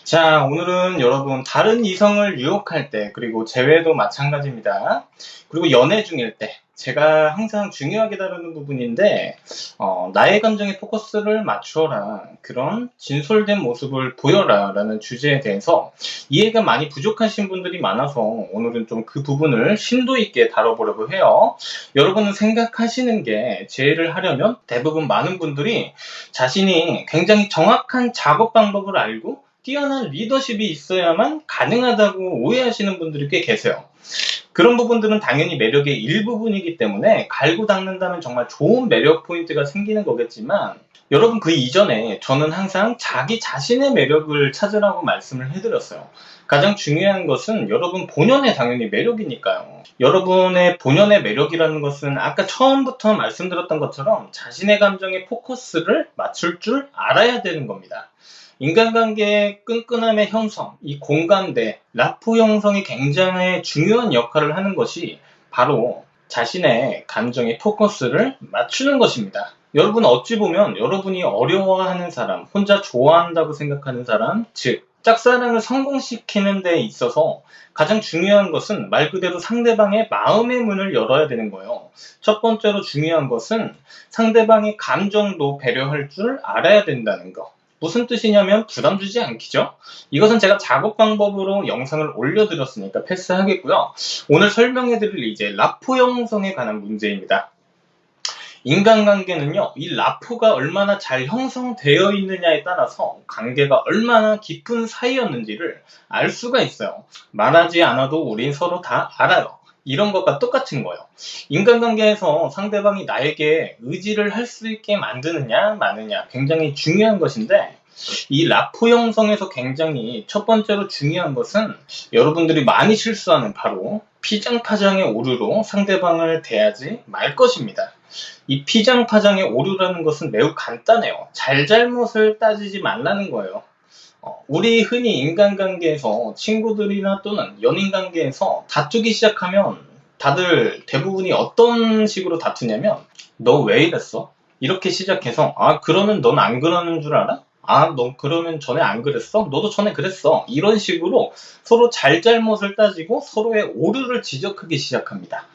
자, 오늘은 여러분 다른 이성을 유혹할 때, 그리고 재회도 마찬가지입니다. 그리고 연애 중일 때, 제가 항상 중요하게 다루는 부분인데, 나의 감정에 포커스를 맞추어라. 그런 진솔된 모습을 보여라. 라는 주제에 대해서 이해가 많이 부족하신 분들이 많아서 오늘은 좀 그 부분을 심도 있게 다뤄보려고 해요. 여러분은 생각하시는 게 재회를 하려면 대부분 많은 분들이 자신이 굉장히 정확한 작업 방법을 알고 뛰어난 리더십이 있어야만 가능하다고 오해하시는 분들이 꽤 계세요. 그런 부분들은 당연히 매력의 일부분이기 때문에 갈고 닦는다면 정말 좋은 매력 포인트가 생기는 거겠지만, 여러분 그 이전에 저는 항상 자기 자신의 매력을 찾으라고 말씀을 해드렸어요. 가장 중요한 것은 여러분 본연의 당연히 매력이니까요. 여러분의 본연의 매력이라는 것은 아까 처음부터 말씀드렸던 것처럼 자신의 감정에 포커스를 맞출 줄 알아야 되는 겁니다. 인간관계의 끈끈함의 형성, 이 공감대, 라포 형성이 굉장히 중요한 역할을 하는 것이 바로 자신의 감정의 포커스를 맞추는 것입니다. 여러분 어찌 보면 여러분이 어려워하는 사람, 혼자 좋아한다고 생각하는 사람, 즉 짝사랑을 성공시키는 데 있어서 가장 중요한 것은 말 그대로 상대방의 마음의 문을 열어야 되는 거예요. 첫 번째로 중요한 것은 상대방의 감정도 배려할 줄 알아야 된다는 거. 무슨 뜻이냐면 부담 주지 않기죠. 이것은 제가 작업 방법으로 영상을 올려드렸으니까 패스하겠고요. 오늘 설명해드릴 이제 라포 형성에 관한 문제입니다. 인간관계는요, 이 라포가 얼마나 잘 형성되어 있느냐에 따라서 관계가 얼마나 깊은 사이였는지를 알 수가 있어요. 말하지 않아도 우린 서로 다 알아요. 이런 것과 똑같은 거예요. 인간관계에서 상대방이 나에게 의지를 할 수 있게 만드느냐 마느냐 굉장히 중요한 것인데, 이 라포 형성에서 굉장히 첫 번째로 중요한 것은 여러분들이 많이 실수하는 바로 피장파장의 오류로 상대방을 대하지 말 것입니다. 이 피장파장의 오류라는 것은 매우 간단해요. 잘잘못을 따지지 말라는 거예요. 우리 흔히 인간관계에서 친구들이나 또는 연인관계에서 다투기 시작하면 다들 대부분이 어떤 식으로 다투냐면, 너 왜 이랬어? 이렇게 시작해서, 그러면 넌 안 그러는 줄 알아? 너 그러면 전에 안 그랬어? 너도 전에 그랬어. 이런 식으로 서로 잘잘못을 따지고 서로의 오류를 지적하기 시작합니다.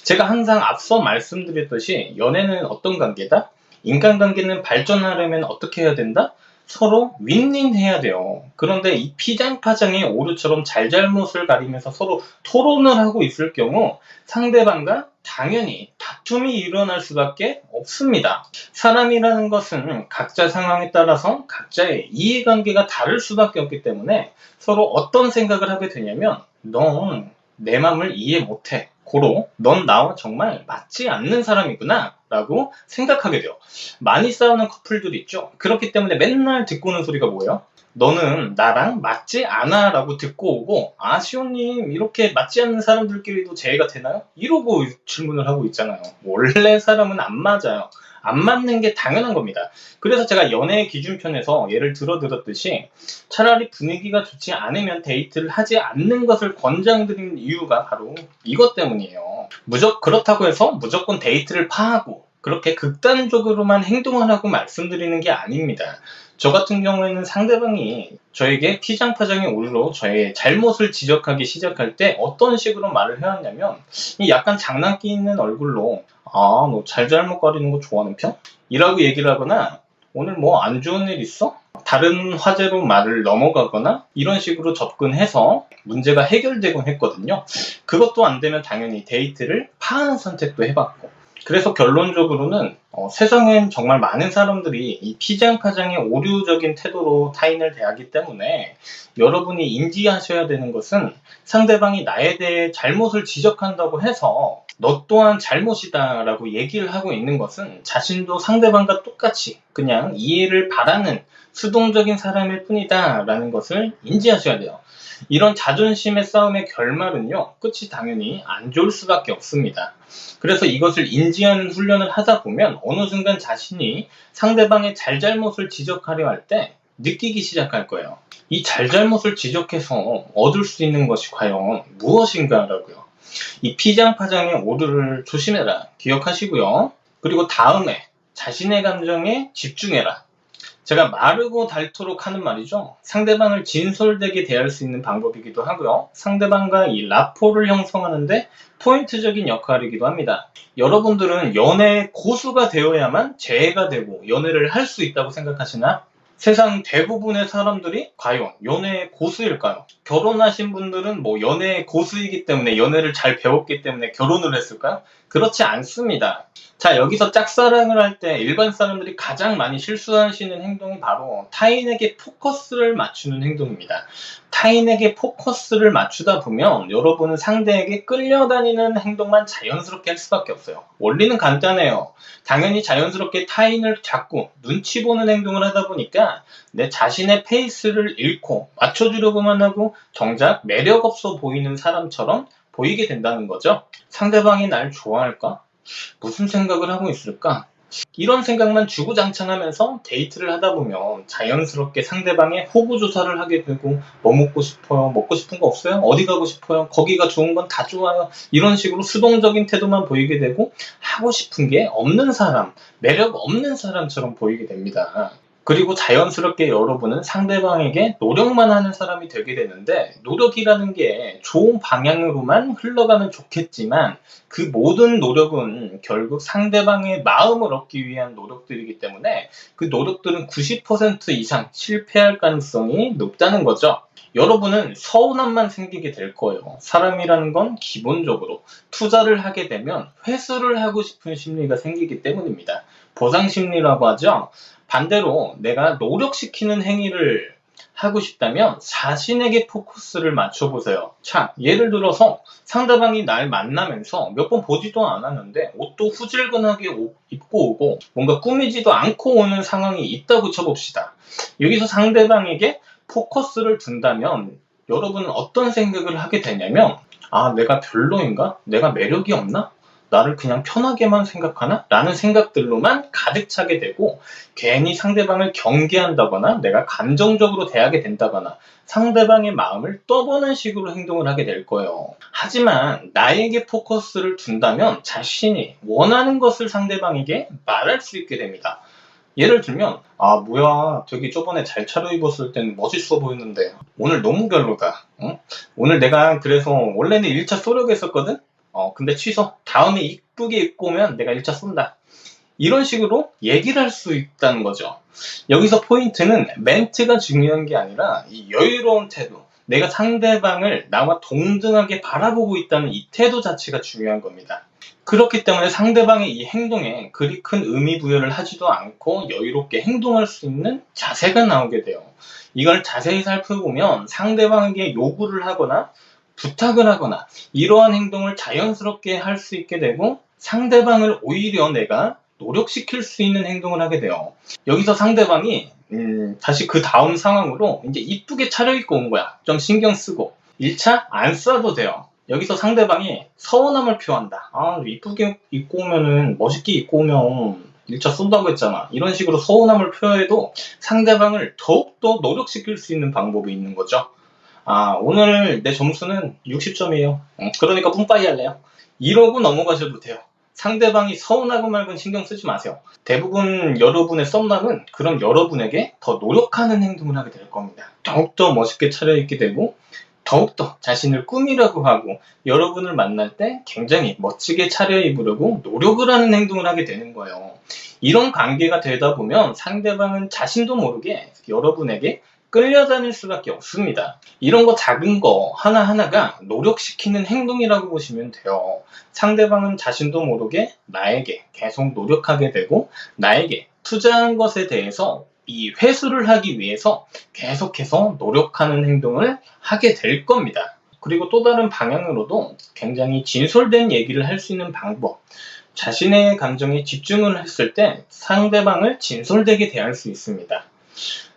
제가 항상 앞서 말씀드렸듯이 연애는 어떤 관계다? 인간관계는 발전하려면 어떻게 해야 된다? 서로 윈윈해야 돼요. 그런데 이 피장파장의 오류처럼 잘잘못을 가리면서 서로 토론을 하고 있을 경우 상대방과 당연히 다툼이 일어날 수밖에 없습니다. 사람이라는 것은 각자 상황에 따라서 각자의 이해관계가 다를 수밖에 없기 때문에 서로 어떤 생각을 하게 되냐면, 넌 내 맘을 이해 못해. 고로 넌 나와 정말 맞지 않는 사람이구나 라고 생각하게 돼요. 많이 싸우는 커플들 있죠. 그렇기 때문에 맨날 듣고 오는 소리가 뭐예요? 너는 나랑 맞지 않아 라고 듣고 오고, 시호님 이렇게 맞지 않는 사람들끼리도 재회가 되나요? 이러고 질문을 하고 있잖아요. 원래 사람은 안 맞아요. 안 맞는 게 당연한 겁니다. 그래서 제가 연애의 기준편에서 예를 들었듯이 차라리 분위기가 좋지 않으면 데이트를 하지 않는 것을 권장드리는 이유가 바로 이것 때문이에요. 그렇다고 해서 무조건 데이트를 파하고 그렇게 극단적으로만 행동하라고 말씀드리는 게 아닙니다. 저 같은 경우에는 상대방이 저에게 피장파장의 오류로 저의 잘못을 지적하기 시작할 때 어떤 식으로 말을 해왔냐면, 약간 장난기 있는 얼굴로 너 잘잘못거리는 거 좋아하는 편? 이라고 얘기를 하거나, 오늘 뭐 안 좋은 일 있어? 다른 화제로 말을 넘어가거나 이런 식으로 접근해서 문제가 해결되곤 했거든요. 그것도 안 되면 당연히 데이트를 파하는 선택도 해봤고, 그래서 결론적으로는 세상엔 정말 많은 사람들이 이 피장파장의 오류적인 태도로 타인을 대하기 때문에 여러분이 인지하셔야 되는 것은, 상대방이 나에 대해 잘못을 지적한다고 해서 너 또한 잘못이다 라고 얘기를 하고 있는 것은 자신도 상대방과 똑같이 그냥 이해를 바라는 수동적인 사람일 뿐이다 라는 것을 인지하셔야 돼요. 이런 자존심의 싸움의 결말은요, 끝이 당연히 안 좋을 수밖에 없습니다. 그래서 이것을 인지하는 훈련을 하다 보면 어느 순간 자신이 상대방의 잘잘못을 지적하려 할 때 느끼기 시작할 거예요. 이 잘잘못을 지적해서 얻을 수 있는 것이 과연 무엇인가라고요. 이 피장파장의 오류를 조심해라 기억하시고요. 그리고 다음에 자신의 감정에 집중해라. 제가 마르고 닳도록 하는 말이죠. 상대방을 진솔되게 대할 수 있는 방법이기도 하고요. 상대방과 이 라포를 형성하는데 포인트적인 역할이기도 합니다. 여러분들은 연애 고수가 되어야만 재해가 되고 연애를 할 수 있다고 생각하시나? 세상 대부분의 사람들이 과연 연애의 고수일까요? 결혼하신 분들은 뭐 연애의 고수이기 때문에 연애를 잘 배웠기 때문에 결혼을 했을까요? 그렇지 않습니다. 자, 여기서 짝사랑을 할 때 일반 사람들이 가장 많이 실수하시는 행동이 바로 타인에게 포커스를 맞추는 행동입니다. 타인에게 포커스를 맞추다 보면 여러분은 상대에게 끌려다니는 행동만 자연스럽게 할 수밖에 없어요. 원리는 간단해요. 당연히 자연스럽게 타인을 자꾸 눈치 보는 행동을 하다 보니까 내 자신의 페이스를 잃고 맞춰주려고만 하고 정작 매력 없어 보이는 사람처럼 보이게 된다는 거죠. 상대방이 날 좋아할까? 무슨 생각을 하고 있을까? 이런 생각만 주구장창하면서 데이트를 하다 보면 자연스럽게 상대방의 호구 조사를 하게 되고, 뭐 먹고 싶어요? 먹고 싶은 거 없어요? 어디 가고 싶어요? 거기가 좋은 건 다 좋아요. 이런 식으로 수동적인 태도만 보이게 되고, 하고 싶은 게 없는 사람, 매력 없는 사람처럼 보이게 됩니다. 그리고 자연스럽게 여러분은 상대방에게 노력만 하는 사람이 되게 되는데, 노력이라는 게 좋은 방향으로만 흘러가면 좋겠지만 그 모든 노력은 결국 상대방의 마음을 얻기 위한 노력들이기 때문에 그 노력들은 90% 이상 실패할 가능성이 높다는 거죠. 여러분은 서운함만 생기게 될 거예요. 사람이라는 건 기본적으로 투자를 하게 되면 회수를 하고 싶은 심리가 생기기 때문입니다. 보상 심리라고 하죠. 반대로 내가 노력시키는 행위를 하고 싶다면 자신에게 포커스를 맞춰보세요. 자, 예를 들어서 상대방이 날 만나면서 몇 번 보지도 않았는데 옷도 후질근하게 입고 오고 뭔가 꾸미지도 않고 오는 상황이 있다고 쳐봅시다. 여기서 상대방에게 포커스를 둔다면 여러분은 어떤 생각을 하게 되냐면, 아, 내가 별로인가? 내가 매력이 없나? 나를 그냥 편하게만 생각하나? 라는 생각들로만 가득 차게 되고, 괜히 상대방을 경계한다거나 내가 감정적으로 대하게 된다거나 상대방의 마음을 떠보는 식으로 행동을 하게 될 거예요. 하지만 나에게 포커스를 둔다면 자신이 원하는 것을 상대방에게 말할 수 있게 됩니다. 예를 들면, 아, 뭐야, 되게 저번에 잘 차려입었을 땐 멋있어 보였는데 오늘 너무 별로다. 응? 오늘 내가 그래서 원래는 1차 쏘려고 했었거든? 근데 취소. 다음에 이쁘게 입고 오면 내가 1차 쏜다. 이런 식으로 얘기를 할 수 있다는 거죠. 여기서 포인트는 멘트가 중요한 게 아니라 이 여유로운 태도, 내가 상대방을 나와 동등하게 바라보고 있다는 이 태도 자체가 중요한 겁니다. 그렇기 때문에 상대방의 이 행동에 그리 큰 의미 부여를 하지도 않고 여유롭게 행동할 수 있는 자세가 나오게 돼요. 이걸 자세히 살펴보면 상대방에게 요구를 하거나 부탁을 하거나 이러한 행동을 자연스럽게 할 수 있게 되고, 상대방을 오히려 내가 노력시킬 수 있는 행동을 하게 돼요. 여기서 상대방이 다시 그 다음 상황으로 이제 이쁘게 차려입고 온 거야. 좀 신경 쓰고 1차 안 써도 돼요. 여기서 상대방이 서운함을 표한다. 아, 이쁘게 입고 오면은, 멋있게 입고 오면 1차 쏜다고 했잖아. 이런 식으로 서운함을 표해도 상대방을 더욱더 노력시킬 수 있는 방법이 있는 거죠. 아, 오늘 내 점수는 60점이에요. 그러니까 뿜빠이 할래요. 이러고 넘어가셔도 돼요. 상대방이 서운하고 말고 신경 쓰지 마세요. 대부분 여러분의 썸남은 그럼 여러분에게 더 노력하는 행동을 하게 될 겁니다. 더욱더 멋있게 차려입게 되고, 더욱더 자신을 꾸미려고 하고, 여러분을 만날 때 굉장히 멋지게 차려입으려고 노력을 하는 행동을 하게 되는 거예요. 이런 관계가 되다 보면 상대방은 자신도 모르게 여러분에게 끌려다닐 수밖에 없습니다. 이런 거 작은 거 하나하나가 노력시키는 행동이라고 보시면 돼요. 상대방은 자신도 모르게 나에게 계속 노력하게 되고, 나에게 투자한 것에 대해서 이 회수를 하기 위해서 계속해서 노력하는 행동을 하게 될 겁니다. 그리고 또 다른 방향으로도 굉장히 진솔된 얘기를 할 수 있는 방법, 자신의 감정에 집중을 했을 때 상대방을 진솔되게 대할 수 있습니다.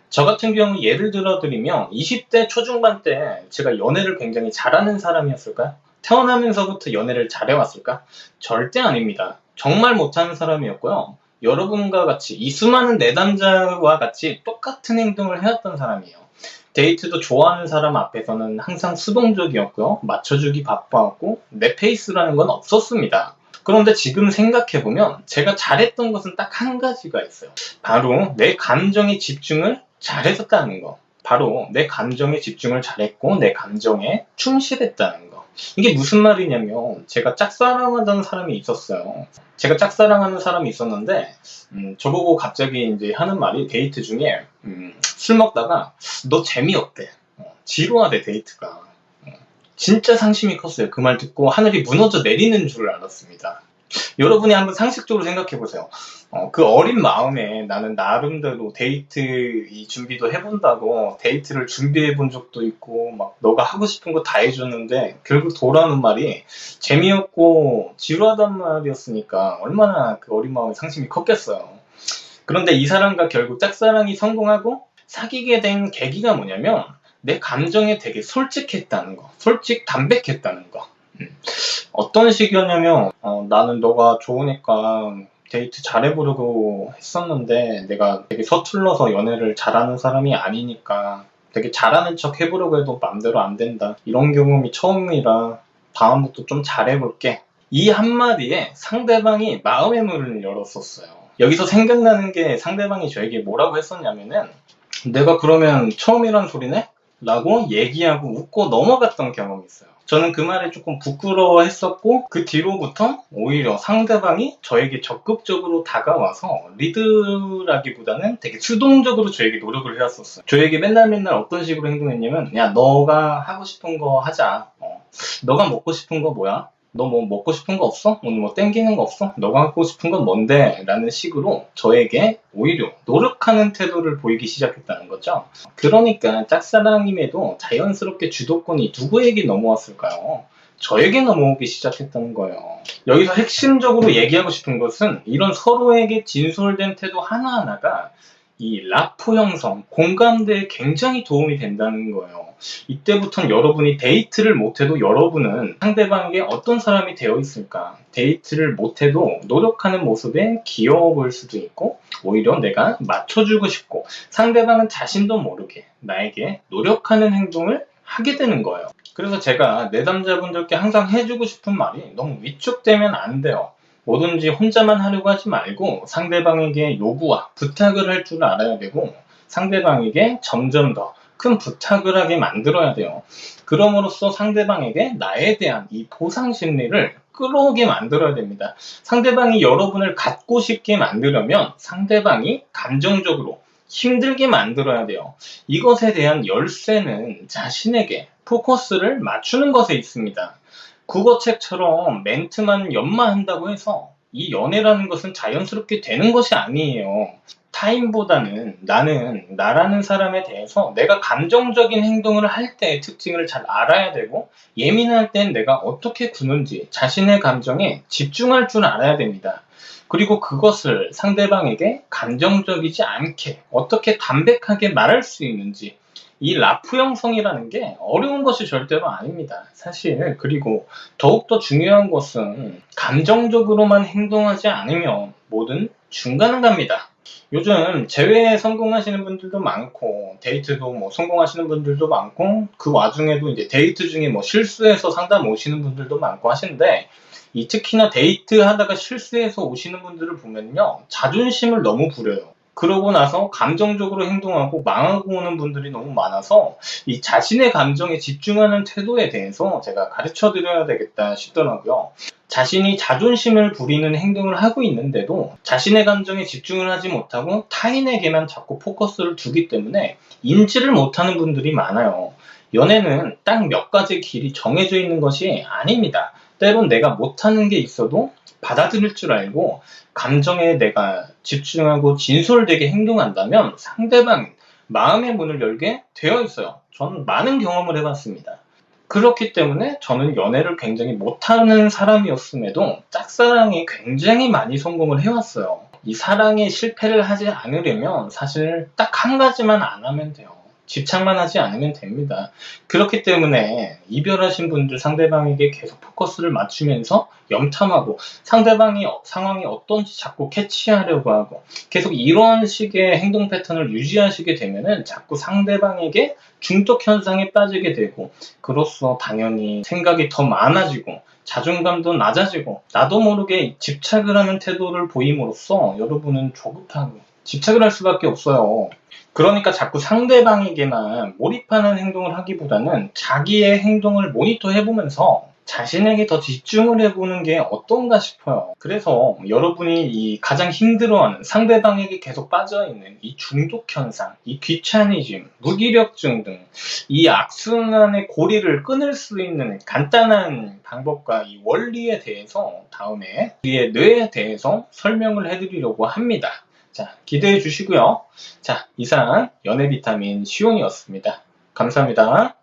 저 같은 경우 예를 들어드리면 20대 초중반 때 제가 연애를 굉장히 잘하는 사람이었을까요? 태어나면서부터 연애를 잘해왔을까? 절대 아닙니다. 정말 못하는 사람이었고요. 여러분과 같이 이 수많은 내담자와 같이 똑같은 행동을 해왔던 사람이에요. 데이트도 좋아하는 사람 앞에서는 항상 수동적이었고요. 맞춰주기 바빴고 내 페이스라는 건 없었습니다. 그런데 지금 생각해보면 제가 잘했던 것은 딱 한 가지가 있어요. 바로 내 감정에 집중을 잘했었다는 거. 바로 내 감정에 집중을 잘했고 내 감정에 충실했다는 거. 이게 무슨 말이냐면 제가 짝사랑하던 사람이 있었어요. 제가 짝사랑하는 사람이 있었는데 저보고 갑자기 이제 하는 말이 데이트 중에 술 먹다가 너 재미없대. 지루하대 데이트가. 진짜 상심이 컸어요. 그 말 듣고 하늘이 무너져 내리는 줄 알았습니다. 여러분이 한번 상식적으로 생각해보세요. 그 어린 마음에 나는 나름대로 데이트 이 준비도 해본다고 데이트를 준비해본 적도 있고 막 너가 하고 싶은 거 다 해줬는데 결국 돌아오는 말이 재미없고 지루하단 말이었으니까 얼마나 그 어린 마음에 상심이 컸겠어요. 그런데 이 사람과 결국 짝사랑이 성공하고 사귀게 된 계기가 뭐냐면 내 감정에 되게 솔직했다는 거, 담백했다는 거. 어떤 식이었냐면 나는 너가 좋으니까 데이트 잘해보려고 했었는데 내가 되게 서툴러서 연애를 잘하는 사람이 아니니까 되게 잘하는 척 해보려고 해도 맘대로 안 된다. 이런 경험이 처음이라 다음부터 좀 잘해볼게. 이 한마디에 상대방이 마음의 문을 열었었어요. 여기서 생각나는 게 상대방이 저에게 뭐라고 했었냐면은 내가 그러면 처음이란 소리네? 라고 얘기하고 웃고 넘어갔던 경험이 있어요. 저는 그 말에 조금 부끄러워했었고 그 뒤로부터 오히려 상대방이 저에게 적극적으로 다가와서 리드라기보다는 되게 수동적으로 저에게 노력을 해왔었어요. 저에게 맨날 어떤 식으로 행동했냐면 야 너가 하고 싶은 거 하자. 너가 먹고 싶은 거 뭐야? 너 뭐 먹고 싶은 거 없어? 오늘 뭐 땡기는 거 없어? 너가 하고 싶은 건 뭔데? 라는 식으로 저에게 오히려 노력하는 태도를 보이기 시작했다는 거죠. 그러니까 짝사랑임에도 자연스럽게 주도권이 누구에게 넘어왔을까요? 저에게 넘어오기 시작했다는 거예요. 여기서 핵심적으로 얘기하고 싶은 것은 이런 서로에게 진솔된 태도 하나하나가 이 라포 형성, 공감대에 굉장히 도움이 된다는 거예요. 이때부터는 여러분이 데이트를 못해도 여러분은 상대방에게 어떤 사람이 되어 있을까? 데이트를 못해도 노력하는 모습에 귀여워 보일 수도 있고 오히려 내가 맞춰주고 싶고 상대방은 자신도 모르게 나에게 노력하는 행동을 하게 되는 거예요. 그래서 제가 내담자분들께 항상 해주고 싶은 말이 너무 위축되면 안 돼요. 뭐든지 혼자만 하려고 하지 말고 상대방에게 요구와 부탁을 할 줄 알아야 되고 상대방에게 점점 더 큰 부탁을 하게 만들어야 돼요. 그럼으로써 상대방에게 나에 대한 이 보상 심리를 끌어오게 만들어야 됩니다. 상대방이 여러분을 갖고 싶게 만들려면 상대방이 감정적으로 힘들게 만들어야 돼요. 이것에 대한 열쇠는 자신에게 포커스를 맞추는 것에 있습니다. 국어책처럼 멘트만 연마한다고 해서 이 연애라는 것은 자연스럽게 되는 것이 아니에요. 타인보다는 나는 나라는 사람에 대해서 내가 감정적인 행동을 할 때의 특징을 잘 알아야 되고 예민할 땐 내가 어떻게 구는지 자신의 감정에 집중할 줄 알아야 됩니다. 그리고 그것을 상대방에게 감정적이지 않게 어떻게 담백하게 말할 수 있는지 이 라프 형성이라는 게 어려운 것이 절대로 아닙니다. 사실 그리고 더욱더 중요한 것은 감정적으로만 행동하지 않으면 뭐든 중간은 갑니다. 요즘 재회에 성공하시는 분들도 많고 데이트도 뭐 성공하시는 분들도 많고 그 와중에도 이제 데이트 중에 뭐 실수해서 상담 오시는 분들도 많고 하시는데 이 특히나 데이트 하다가 실수해서 오시는 분들을 보면요 자존심을 너무 부려요. 그러고 나서 감정적으로 행동하고 망하고 오는 분들이 너무 많아서 이 자신의 감정에 집중하는 태도에 대해서 제가 가르쳐 드려야 되겠다 싶더라고요. 자신이 자존심을 부리는 행동을 하고 있는데도 자신의 감정에 집중을 하지 못하고 타인에게만 자꾸 포커스를 두기 때문에 인지를 못하는 분들이 많아요. 연애는 딱 몇 가지 길이 정해져 있는 것이 아닙니다. 때론 내가 못하는 게 있어도 받아들일 줄 알고 감정에 내가 집중하고 진솔되게 행동한다면 상대방 마음의 문을 열게 되어 있어요. 저는 많은 경험을 해봤습니다. 그렇기 때문에 저는 연애를 굉장히 못하는 사람이었음에도 짝사랑이 굉장히 많이 성공을 해왔어요. 이 사랑에 실패를 하지 않으려면 사실 딱 한 가지만 안 하면 돼요. 집착만 하지 않으면 됩니다. 그렇기 때문에 이별하신 분들 상대방에게 계속 포커스를 맞추면서 염탐하고 상대방이 상황이 어떤지 자꾸 캐치하려고 하고 계속 이런 식의 행동 패턴을 유지하시게 되면은 자꾸 상대방에게 중독 현상에 빠지게 되고 그로써 당연히 생각이 더 많아지고 자존감도 낮아지고 나도 모르게 집착을 하는 태도를 보임으로써 여러분은 조급하고 집착을 할 수밖에 없어요. 그러니까 자꾸 상대방에게만 몰입하는 행동을 하기보다는 자기의 행동을 모니터해보면서 자신에게 더 집중을 해보는 게 어떤가 싶어요. 그래서 여러분이 이 가장 힘들어하는 상대방에게 계속 빠져있는 이 중독 현상, 이 귀차니즘, 무기력증 등 이 악순환의 고리를 끊을 수 있는 간단한 방법과 이 원리에 대해서 다음에 우리의 뇌에 대해서 설명을 해드리려고 합니다. 자, 기대해 주시고요. 자, 이상 연애 비타민 시온이었습니다. 감사합니다.